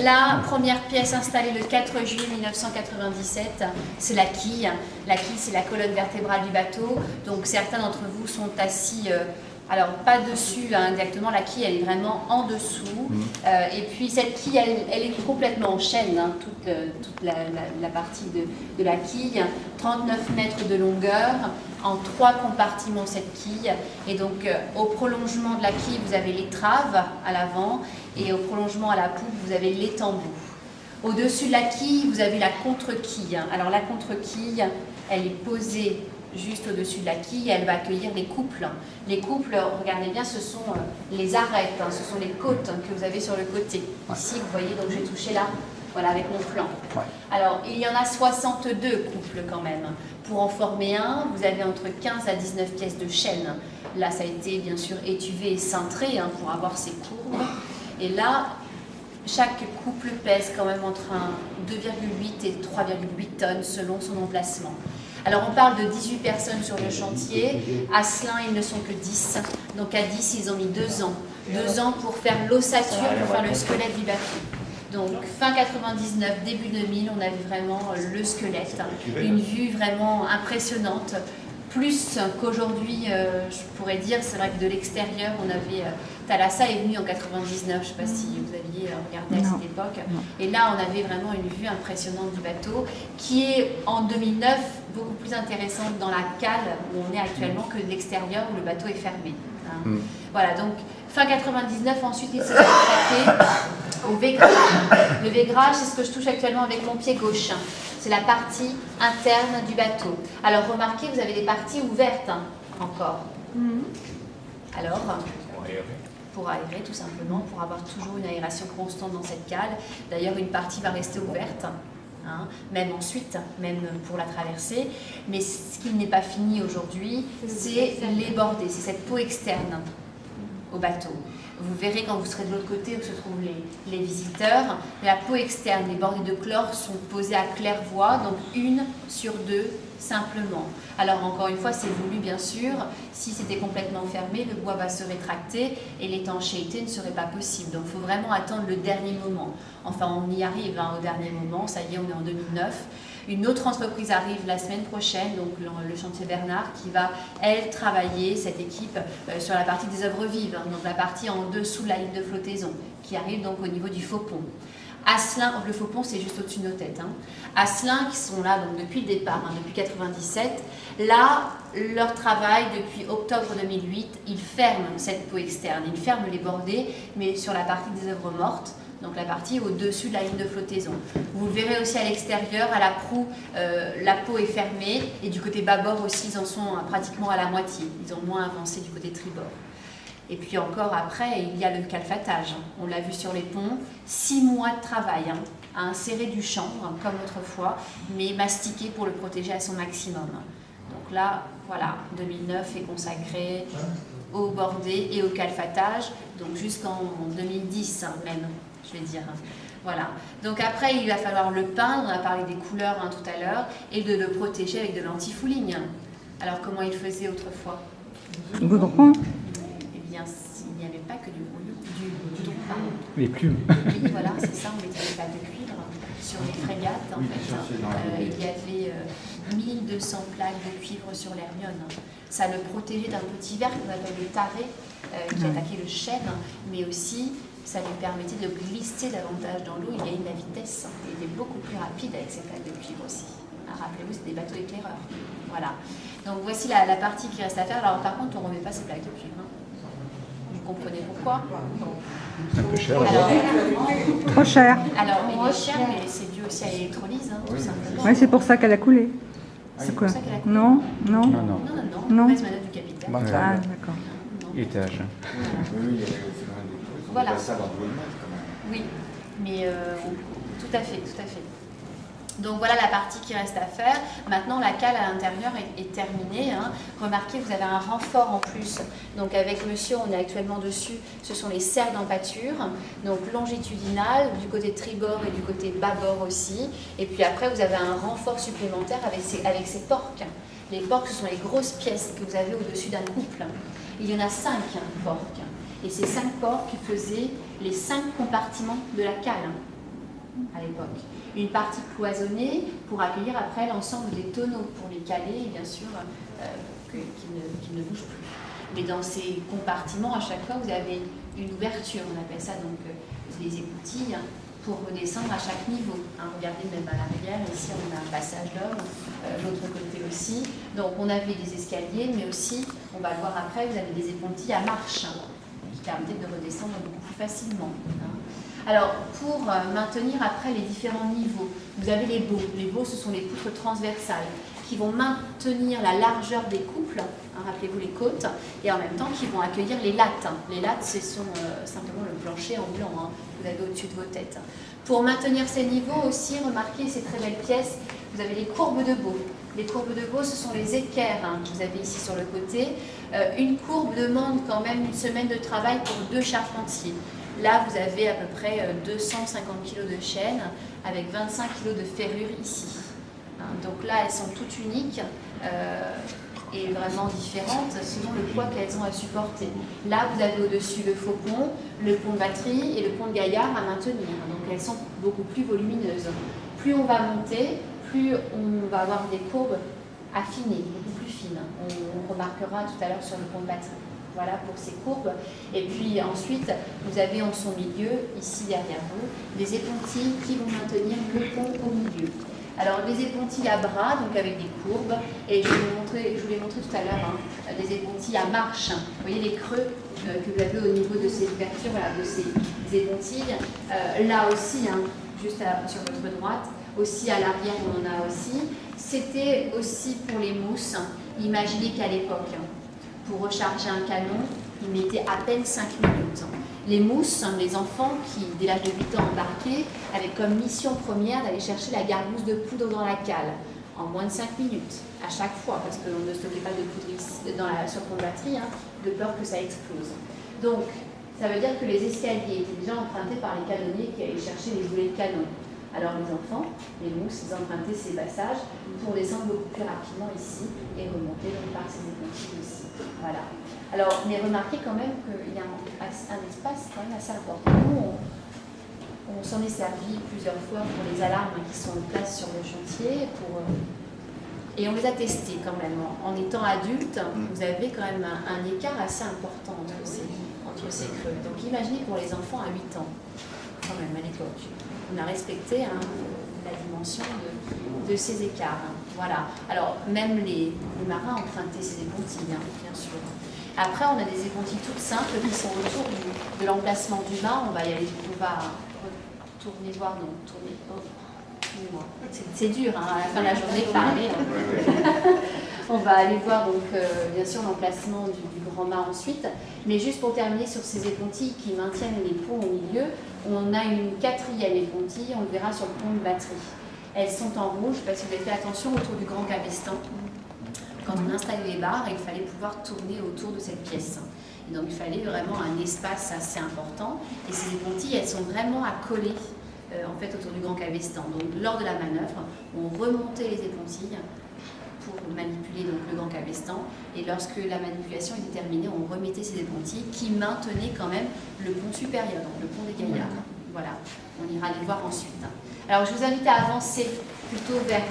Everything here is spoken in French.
la première pièce installée le 4 juillet 1997, c'est la quille. La quille, c'est la colonne vertébrale du bateau. Donc certains d'entre vous sont assis, alors pas dessus hein, exactement, la quille elle est vraiment en dessous. Et puis cette quille, elle est complètement en chaîne, hein, toute la partie de la quille. 39 mètres de longueur, en 3 compartiments cette quille. Et donc au prolongement de la quille, vous avez l'étrave à l'avant. Et au prolongement à la poupe, vous avez l'étambou. Au-dessus de la quille, vous avez la contre-quille. Alors la contre-quille, elle est posée juste au-dessus de la quille, elle va accueillir les couples. Les couples, regardez bien, ce sont les arêtes, hein, ce sont les côtes que vous avez sur le côté. Ici, vous voyez, donc j'ai touché là, voilà, avec mon plan. Alors, il y en a 62 couples quand même. Pour en former un, vous avez entre 15 à 19 pièces de chaîne. Là, ça a été bien sûr étuvé et cintré hein, pour avoir ces courbes. Et là, chaque couple pèse quand même entre 2,8 et 3,8 tonnes selon son emplacement. Alors on parle de 18 personnes sur le chantier. À Selin, ils ne sont que 10. Donc à 10, ils ont mis 2 ans. 2 ans pour faire l'ossature, pour faire le squelette du bateau. Donc fin 99, début 2000, on avait vraiment le squelette. Une vue vraiment impressionnante. Plus qu'aujourd'hui, je pourrais dire, c'est vrai que de l'extérieur, on avait... Thalassa est venu en 99, je ne sais pas si vous aviez regardé à cette époque. Et là, on avait vraiment une vue impressionnante du bateau, qui est en 2009 beaucoup plus intéressante dans la cale où on est actuellement que de l'extérieur où le bateau est fermé. Hein. Voilà, donc fin 99, ensuite il s'est attaqué au vaigrage. Le vaigrage, c'est ce que je touche actuellement avec mon pied gauche. C'est la partie interne du bateau. Alors remarquez, vous avez des parties ouvertes hein, encore. Alors, pour aérer tout simplement, pour avoir toujours une aération constante dans cette cale. D'ailleurs, une partie va rester ouverte, hein, même ensuite, même pour la traversée. Mais ce qui n'est pas fini aujourd'hui, c'est les bordées, c'est cette peau externe au bateau. Vous verrez quand vous serez de l'autre côté où se trouvent les visiteurs, la peau externe, les bordées de chlore sont posées à claire-voie, donc 1 sur 2 simplement. Alors encore une fois, c'est voulu bien sûr, si c'était complètement fermé, le bois va se rétracter et l'étanchéité ne serait pas possible. Donc il faut vraiment attendre le dernier moment. Enfin, on y arrive hein, au dernier moment, ça y est, on est en 2009. Une autre entreprise arrive la semaine prochaine, donc le chantier Bernard, qui va, elle, travailler, cette équipe, sur la partie des œuvres vives, hein, donc la partie en dessous de la ligne de flottaison, qui arrive donc au niveau du faux pont. À Selin, le faux pont, c'est juste au-dessus de nos têtes. Hein. À Selin, qui sont là donc, depuis le départ, hein, depuis 97, là, leur travail, depuis octobre 2008, ils ferment cette peau externe, ils ferment les bordées, mais sur la partie des œuvres mortes, donc la partie au-dessus de la ligne de flottaison. Vous le verrez aussi à l'extérieur, à la proue, la peau est fermée, et du côté bâbord aussi, ils en sont pratiquement à la moitié. Ils ont moins avancé du côté tribord. Et puis encore après, il y a le calfatage. On l'a vu sur les ponts, 6 mois de travail, hein, à insérer du chanvre, comme autrefois, mais mastiqué pour le protéger à son maximum. Donc là, voilà, 2009 est consacré au bordé et au calfatage, donc jusqu'en 2010 hein, même, je vais dire. Voilà. Donc après, il va falloir le peindre, on a parlé des couleurs hein, tout à l'heure, et de le protéger avec de l'antifouling. Alors comment il faisait autrefois? Goudron. Eh bien, il n'y avait pas que du goudron, pardon. Les plumes. Oui, voilà, c'est ça, on mettait des plaques de cuivre sur les frégates, en fait. Il y avait 1200 plaques de cuivre sur l'Hermione. Ça le protégeait d'un petit ver qu'on appelle le taré, qui attaquait le chêne, mais aussi ça lui permettait de glisser davantage dans l'eau. Il gagnait de la vitesse. Il était beaucoup plus rapide avec ces plaques de cuivre aussi. Rappelez-vous, c'est des bateaux éclaireurs. Voilà. Donc voici la partie qui reste à faire. Alors par contre, on ne remet pas ces plaques de cuivre. Hein. Vous comprenez pourquoi? C'est un peu cher. Alors, trop cher. Alors, il est cher, mais c'est dû aussi à l'électrolyse, hein, tout simplement. Oui, c'est pour ça qu'elle a coulé. C'est quoi? Non, non. Non. Mauvaise manœuvre du capitaine. Ah, d'accord. Étage. Voilà. Oui, mais tout à fait. Donc voilà la partie qui reste à faire. Maintenant, la cale à l'intérieur est terminée. Hein. Remarquez, vous avez un renfort en plus. Donc avec monsieur, on est actuellement dessus. Ce sont les serres d'empâture, donc longitudinales, du côté tribord et du côté bâbord aussi. Et puis après, vous avez un renfort supplémentaire avec ces porques. Les porques, ce sont les grosses pièces que vous avez au-dessus d'un couple. Il y en a 5 porques. Et ces 5 porques faisaient les 5 compartiments de la cale. à l'époque. Une partie cloisonnée pour accueillir après l'ensemble des tonneaux, pour les caler et bien sûr qu'ils ne bougent plus. Mais dans ces compartiments, à chaque fois, vous avez une ouverture, on appelle ça donc des écoutilles, pour redescendre à chaque niveau. Regardez même à l'arrière, ici on a un passage d'homme, l'autre côté aussi. Donc on avait des escaliers, mais aussi, on va le voir après, vous avez des épontilles à marche, qui permettent de redescendre beaucoup plus facilement. Alors, pour maintenir après les différents niveaux, vous avez les baux. Les baux, ce sont les poutres transversales qui vont maintenir la largeur des couples, rappelez-vous les côtes, et en même temps qui vont accueillir les lattes. Les lattes, ce sont simplement le plancher en blanc, que vous avez au-dessus de vos têtes. Pour maintenir ces niveaux aussi, remarquez ces très belles pièces, vous avez les courbes de baux. Les courbes de baux, ce sont les équerres que vous avez ici sur le côté. Une courbe demande quand même une semaine de travail pour 2 charpentiers. Là, vous avez à peu près 250 kg de chaîne avec 25 kg de ferrure ici. Donc là, elles sont toutes uniques et vraiment différentes selon le poids qu'elles ont à supporter. Là, vous avez au-dessus le faux pont, le pont de batterie et le pont de gaillard à maintenir. Donc elles sont beaucoup plus volumineuses. Plus on va monter, plus on va avoir des courbes affinées, beaucoup plus fines. On remarquera tout à l'heure sur le pont de batterie. Voilà pour ces courbes. Et puis ensuite, vous avez en son milieu, ici derrière vous, des épontilles qui vont maintenir le pont au milieu. Alors des épontilles à bras, donc avec des courbes, et je vous l'ai montré tout à l'heure, des épontilles à marche. Vous voyez les creux que vous avez au niveau de ces ouvertures, voilà, de ces épontilles. Là aussi, juste sur votre droite, aussi à l'arrière, on en a aussi. C'était aussi pour les mousses. Imaginez qu'à l'époque, pour recharger un canon, il mettait à peine 5 minutes. Les mousses, les enfants qui, dès l'âge de 8 ans, embarquaient, avaient comme mission première d'aller chercher la gargousse de poudre dans la cale, en moins de 5 minutes, à chaque fois, parce qu'on ne stockait pas de poudre ici, sur le pont de batterie, de peur que ça explose. Donc, ça veut dire que les escaliers étaient déjà empruntés par les canonniers qui allaient chercher les boulets de canon. Alors les enfants, les mousses, ils empruntaient ces passages pour descendre beaucoup plus rapidement ici et remonter donc par ces épontilles aussi. Voilà. Alors, mais remarquez quand même qu'il y a un espace quand même assez important. Nous, on s'en est servi plusieurs fois pour les alarmes qui sont en place sur le chantier. Et on les a testés quand même. En étant adulte, vous avez quand même un écart assez important entre ces creux. Donc imaginez pour les enfants à 8 ans, quand même à l'époque. On a respecté la dimension de ces écarts. Voilà. Alors, même les marins empruntaient ces épontilles, bien sûr. Après, on a des épontilles toutes simples qui sont autour de l'emplacement du mât. On va y aller, on va retourner voir, non, tourner. Oh, excusez-moi. C'est dur, à la fin de la journée, de parler. On va aller voir, donc, bien sûr, l'emplacement du grand mât ensuite. Mais juste pour terminer sur ces épontilles qui maintiennent les ponts au milieu, on a une 4e épontille, on le verra sur le pont de batterie. Elles sont en rouge parce que vous avez fait attention autour du grand cabestan. Quand on installait les barres, il fallait pouvoir tourner autour de cette pièce. Et donc il fallait vraiment un espace assez important. Et ces épontilles, elles sont vraiment accolées en fait autour du grand cabestan. Donc lors de la manœuvre, on remontait les épontilles pour manipuler donc, le grand cabestan. Et lorsque la manipulation était terminée, on remettait ces épontilles qui maintenaient quand même le pont supérieur, donc le pont des gaillards. Voilà, on ira les voir ensuite. Alors je vous invite à avancer plutôt vers